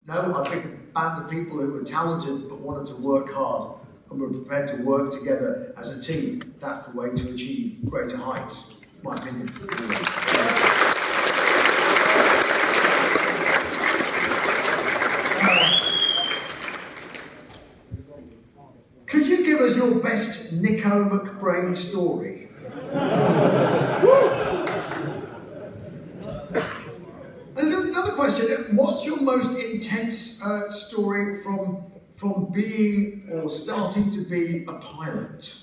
No, I picked a band of people who were talented but wanted to work hard and were prepared to work together as a team. That's the way to achieve greater heights, my opinion. Could you give us your best Nico McBrain story? There's another question. What's your most intense story from being or starting to be a pilot?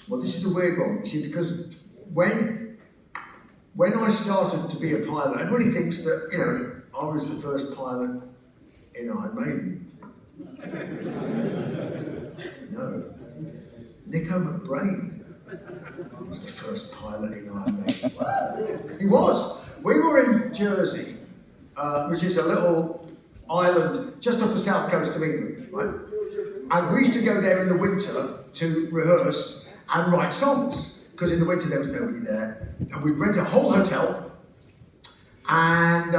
Well, this is a weird one, you see, because when I started to be a pilot, everybody thinks that, you know, I was the first pilot in Iron Maiden. No. Nico McBrain was the first pilot in Iron Maiden. He was. We were in Jersey, which is a little island just off the south coast of England, right? And we used to go there in the winter to rehearse and write songs, because in the winter there was nobody there. And we'd rent a whole hotel, and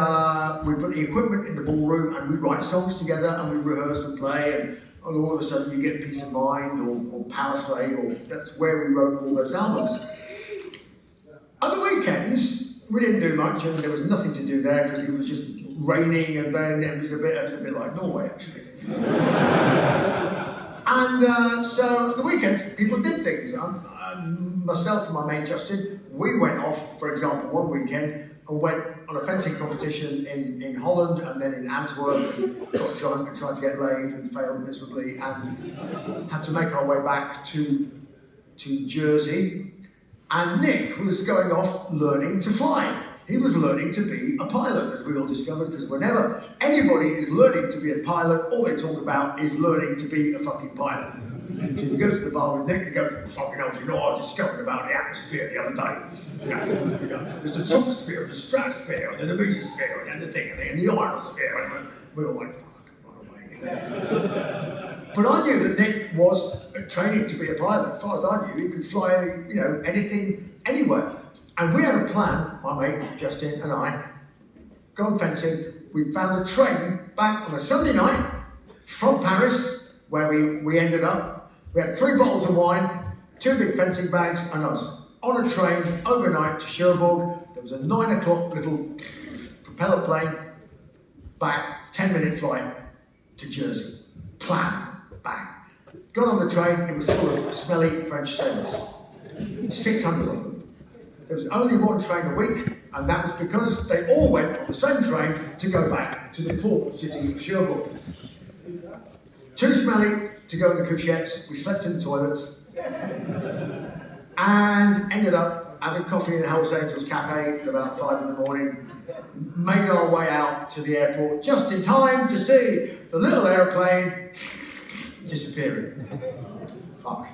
we'd put the equipment in the ballroom, and we'd write songs together, and we'd rehearse and play, and all of a sudden you get Peace of Mind, or Power Slave, or that's where we wrote all those albums. Other weekends, we didn't do much, and there was nothing to do there, because it was just raining, and then it was a bit like Norway, actually. And so the weekends, people did things. Myself and my mate Justin, we went off, for example, one weekend and went on a fencing competition in Holland and then in Antwerp, and got drunk and tried to get laid and failed miserably, and had to make our way back to Jersey. And Nick was going off learning to fly. He was learning to be a pilot, as we all discovered, because whenever anybody is learning to be a pilot, all they talk about is learning to be a fucking pilot. So you go to the bar with Nick and go, fucking hell, you know, I discovered about the atmosphere the other day. You know, there's the troposphere, the stratosphere, and then the mesosphere, and then the thing, and then the ionosphere, and we're all like, fuck, run away. But I knew that Nick was training to be a pilot. As far as I knew, he could fly, you know, anything, anywhere. And we had a plan, my mate Justin and I, gone fencing. We found a train back on a Sunday night from Paris, where we ended up. We had 3 bottles of wine, 2 big fencing bags, and us on a train overnight to Cherbourg. There was a 9 o'clock little propeller plane, back, 10-minute flight to Jersey. Plan, bang. Got on the train, it was full of smelly French sailors. 600 of them. There was only one train a week, and that was because they all went on the same train to go back to the port city of Cherbourg. Too smelly to go in the couchettes. We slept in the toilets, and ended up having coffee in Hell's Angels Cafe at about 5 in the morning. Made our way out to the airport just in time to see the little airplane disappearing. Fuck.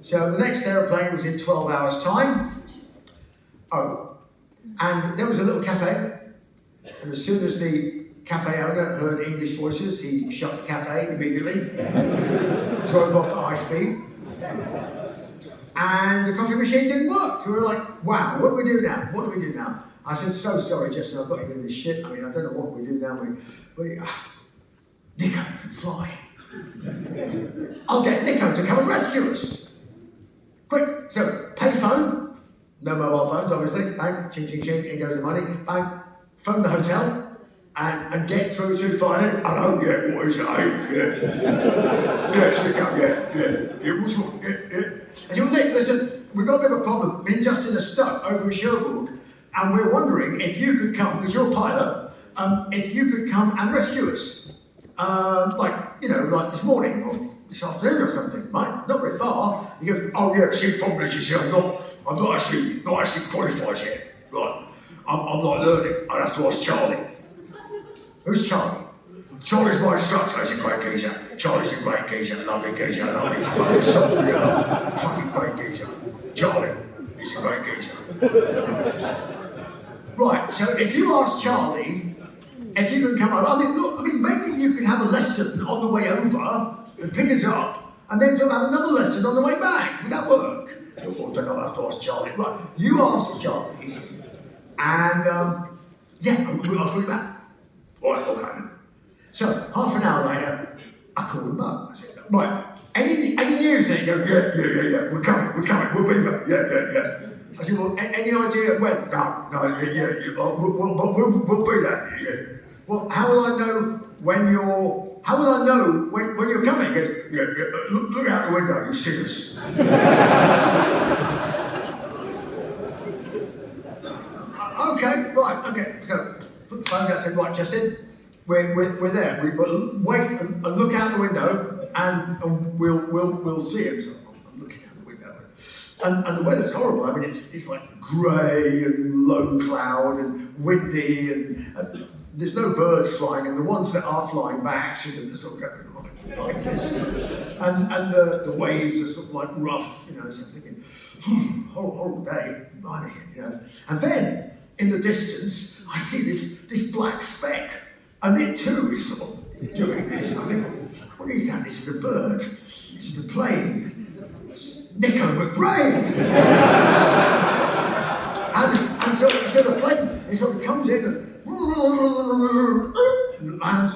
So the next aeroplane was in 12 hours' time. Oh, and there was a little cafe, and as soon as the cafe owner heard English voices, he shut the cafe immediately, drove off at high speed, and the coffee machine didn't work. So we were like, wow, what do we do now? What do we do now? I said, so sorry, Justin, I've got you in this shit. I mean, I don't know what we do now. Nico can fly. I'll get Nico to come and rescue us. Quick, so payphone, no mobile phones obviously, bang, ching ching ching, in goes the money, bang, phone the hotel, and get through to finally, hello, yeah, what is it, yeah, yes, yeah, what's wrong, yeah. I said, well, Nick, listen, we've got a bit of a problem, me and Justin are stuck over in Cherbourg, and we're wondering if you could come, because you're a pilot, if you could come and rescue us, like this morning, or this afternoon or something, right? Not very far. He goes, oh yeah, see, the problem is, you see, I'm not actually qualified yet. Right. I'm like learning. I'd have to ask Charlie. Who's Charlie? Charlie's my instructor. He's a great geezer. Charlie's a great geezer, lovely geezer. I love his fucking soul, fucking great geezer. Charlie, he's a great geezer. Right, so if you ask Charlie, if you can come over, maybe you could have a lesson on the way over and pick us up, and then sort of have another lesson on the way back. Would that work? Oh, I don't know, I have to ask Charlie. Right, you ask Charlie, and Yeah, I'll call you back. All right, okay. So, half an hour later, I called him up. I said, right, any news then? He goes, yeah, we're coming, we'll be there, yeah. I said, well, any idea when? No, we'll be there, yeah. Well, how will I know when you're coming? He goes, yeah, look out the window, you see us. Okay, so put the phone down and said, right, Justin, we're there. We've got to wait and look out the window and we'll see him. So I'm looking out the window. And the weather's horrible. I mean, it's like grey and low cloud and windy and there's no birds flying, and the ones that are flying by accident are sort of going like this. And the waves are sort of like rough, so I'm thinking, horrible day, blimey, And then, in the distance, I see this black speck, and it too is sort of doing this. I think, what is that? This is a bird. This is a plane. It's Nico McBrain. and so the plane, it sort of comes in and lands.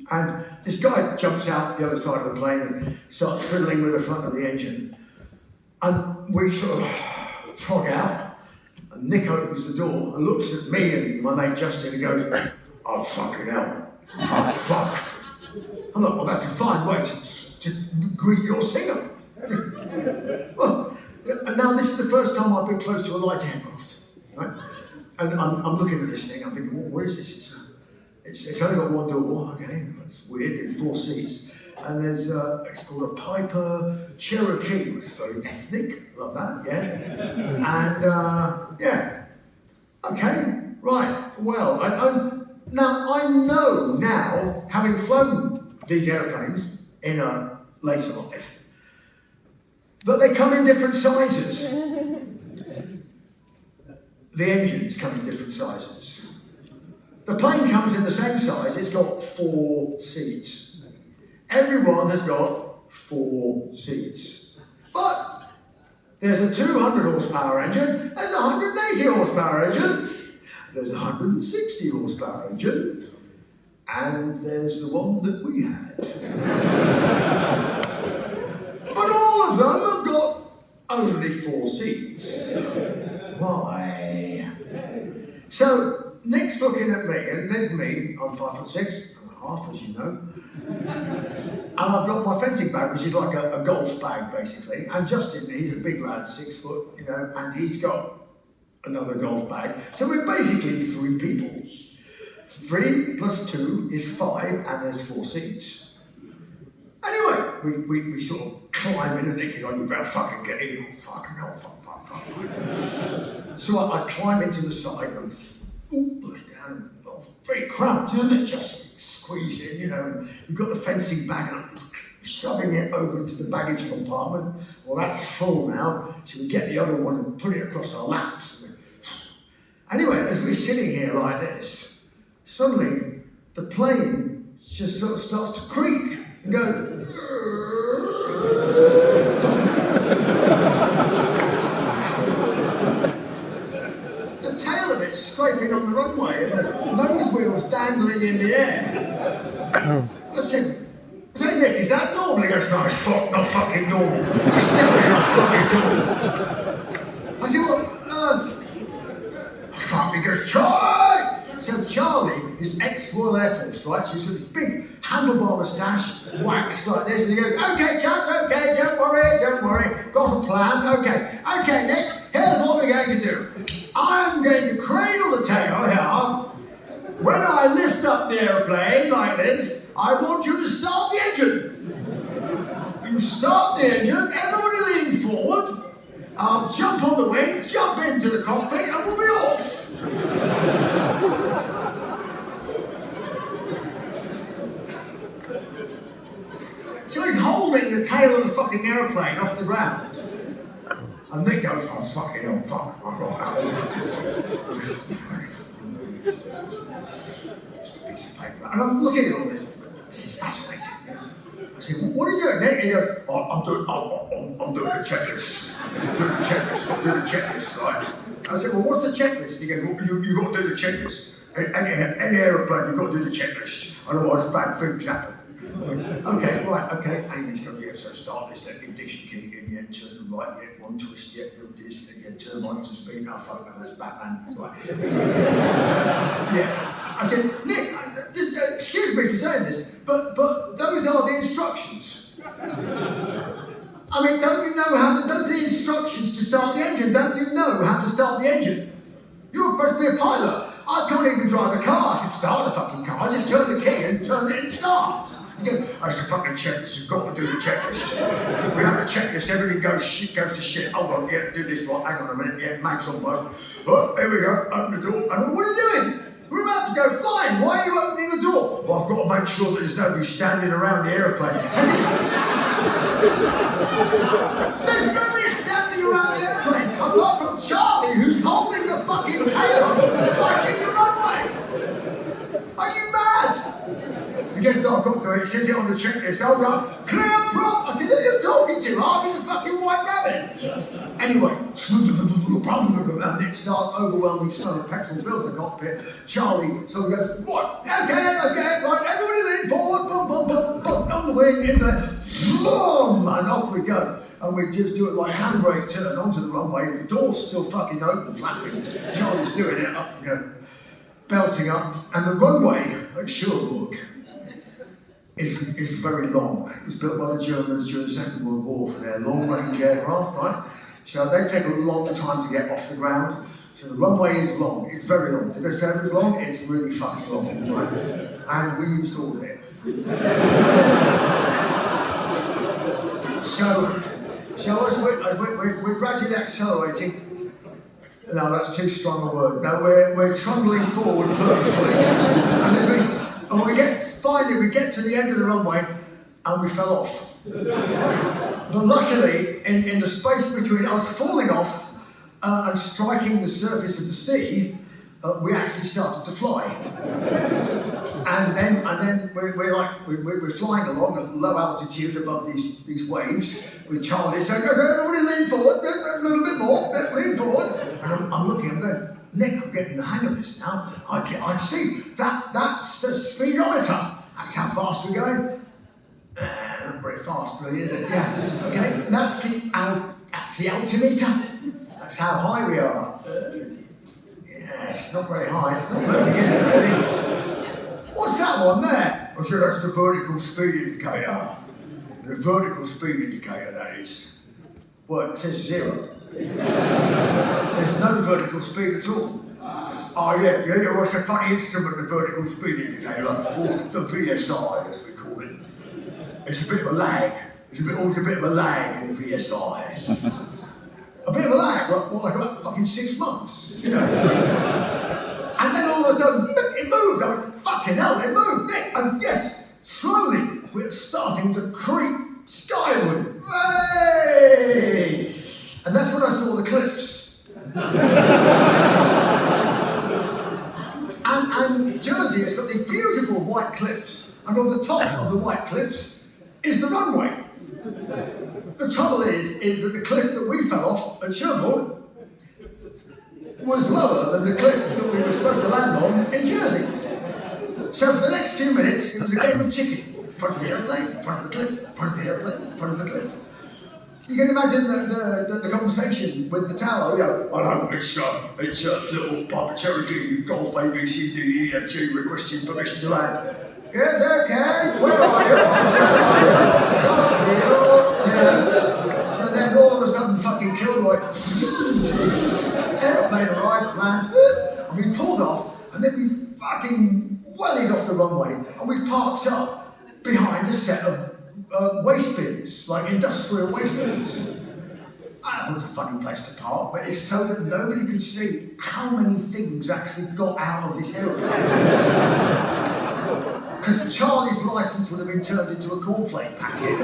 And this guy jumps out the other side of the plane and starts fiddling with the front of the engine. And we sort of trot out, and Nick opens the door and looks at me and my mate Justin and goes, oh, fucking hell. Oh, fuck. I'm like, well, that's a fine way to greet your singer. Well, and now this is the first time I've been close to a light aircraft, right? And I'm looking at this thing, I'm thinking, well, what is this? It's only got one door, okay, that's weird, there's 4 seats. And there's, it's called a Piper Cherokee, it's very ethnic, love that, yeah. And, okay, right, well, now I know now, having flown these airplanes in a later life, that they come in different sizes. The engines come in different sizes. The plane comes in the same size, it's got 4 seats. Everyone has got 4 seats. But there's a 200 horsepower engine, there's a 180 horsepower engine, there's a 160 horsepower engine, and there's the one that we had. But all of them have got only 4 seats. Why? So, Nick's looking at me, and there's me, I'm 5'6", as you know. And I've got my fencing bag, which is like a golf bag, basically. And Justin, he's a big lad, 6 foot, and he's got another golf bag. So we're basically 3 people. 3 plus 2 is 5, and there's 4 seats. Anyway, we sort of climb in, and Nick is like, you better fucking get in. Oh, fucking hell, fuck. So I climb into the side, and look down, very cramped, isn't it? Just squeeze in, and you've got the fencing bag, and I'm shoving it over into the baggage compartment. Well, that's full now, so we get the other one and put it across our laps. Anyway, as we're sitting here like this, suddenly the plane just sort of starts to creak and go. The tail of it scraping on the runway and the nose wheels dangling in the air. I said, Nick, is that normal? He goes, no, it's not fucking normal. It's definitely not fucking normal. I said, well, fuck, he goes, Charlie! So Charlie is ex-Royal Air Force, right? So he's got this big handlebar moustache, waxed like this, and he goes, okay, chaps, okay, don't worry, got a plan, okay, Nick, here's what we're going to do. I'm going to cradle the tail here. When I lift up the airplane like this, I want you to start the engine. You start the engine, everybody lean forward, I'll jump on the wing, jump into the cockpit, and we'll be off. So he's holding the tail of the fucking airplane off the ground. And Nick goes, oh fucking hell, fuck. Just a piece of paper. And I'm looking at all this. This is fascinating. said, what are you doing, Nick? He goes, I'm doing the checklist. I'm doing the checklist, right? I said, well, what's the checklist? He goes, well, you got to do the checklist. Any aeroplane, you've got to do the checklist. Otherwise, bad things happen. Okay, right, okay. Amy's got, yeah, so start this, ignition key in, yeah, turn right, yeah, one twist, yeah, do this, yeah, turn right to speed. Oh, fuck, no, that's Batman. Right. Yeah. I said, Nick, excuse me for saying this, but those are the instructions. I mean, don't you know those are the instructions to start the engine? Don't you know how to start the engine? You're supposed to be a pilot. I can't even drive a car. I can start a fucking car. I just turn the key and turn it and starts. You know, that's the fucking checklist. You've got to do the checklist. Without the checklist, everything goes to shit. Hold on, yeah, do this, right, hang on a minute, yeah, mags on both. Oh, here we go, open the door. I mean, what are you doing? We're about to go flying. Why are you opening the door? Well, I've got to make sure that there's nobody standing around the aeroplane. There's nobody standing around the airplane apart from Charlie, who's holding the fucking tail, striking the runway. Are you mad? He goes, no, I've got to do it. It says it on the checklist. Hold up. Clear prop. I said, who are you talking to? Harvey the fucking White Rabbit. Anyway, and it starts overwhelming smell of petrol fills the cockpit. Charlie sort of goes, what? Okay, right, everybody lean forward, bum, bum, bum, bum, on the wing, in the, boom, and off we go. And we just do it like handbrake turn onto the runway. The door's still fucking open, flapping. Charlie's doing it up, you know, belting up. And the runway at Cherbourg is very long. It was built by the Germans during the Second World War for their long-range aircraft, right? So they take a long time to get off the ground. So the runway is long. It's very long. Did I say it was long? It's really fucking long, right? And we used all of it. So as we're gradually accelerating. No, that's too strong a word. No, we're trundling forward purposefully. And as we get to the end of the runway and we fell off. But luckily, in the space between us falling off and striking the surface of the sea, we actually started to fly. And then we're flying along at low altitude above these waves with Charlie saying, okay, everybody lean forward, a little bit more, lean forward. And I'm looking, I'm going, Nick, I'm getting the hang of this now. I see, that's the speedometer. That's how fast we're going. Not very fast, really, is it? Yeah. Okay, that's the altimeter. That's how high we are. Yeah, it's not very high. It's not moving, is it, really? What's that one there? I said that's the vertical speed indicator. The vertical speed indicator, that is. Well, it says 0. There's no vertical speed at all. Oh yeah, what's a funny instrument, the vertical speed indicator, or the VSI as we call it. It's a bit of a lag. Always a bit of a lag in the VSI. A bit of a lag, like about fucking 6 months, you know. And then all of a sudden, it moved. I went, fucking hell, it moved. And yes, slowly, we're starting to creep skyward. Hey! And that's when I saw the cliffs. and Jersey has got these beautiful white cliffs, and on the top of the white cliffs is the runway. The trouble is that the cliff that we fell off at Cherbourg was lower than the cliff that we were supposed to land on in Jersey. So for the next few minutes, it was a game of chicken. Front of the airplane, front of the cliff, front of the airplane, front of the cliff. You can imagine the conversation with the tower. You know, I know it's little Papa Cherokee, Golf A, B, C, D, E, F, G, requesting permission to land. Yes, okay, where are you? Yeah. So then all of a sudden, fucking Kilroy, aeroplane arrives, lands, and we pulled off, and then we fucking wellied off the runway, and we parked up behind a set of waste bins, like industrial waste bins. I don't know if it's a fucking place to park, but it's so that nobody could see how many things actually got out of this aeroplane. Because Charlie's license would have been turned into a cornflake packet.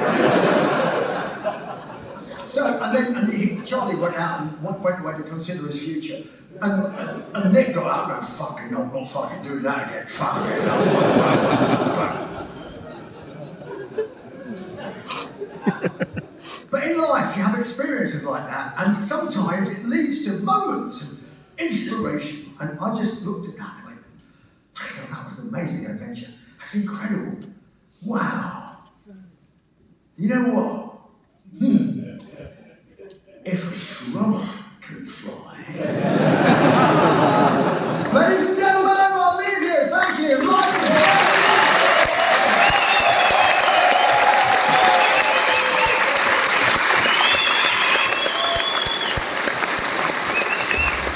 So, and then Charlie went out and went away to consider his future. And Nick got out and went, fucking, I'm not fucking doing that again. Fucking, But in life, you have experiences like that, and sometimes it leads to moments of inspiration. And I just looked at that and went, that was an amazing adventure. That's incredible. Wow. You know what?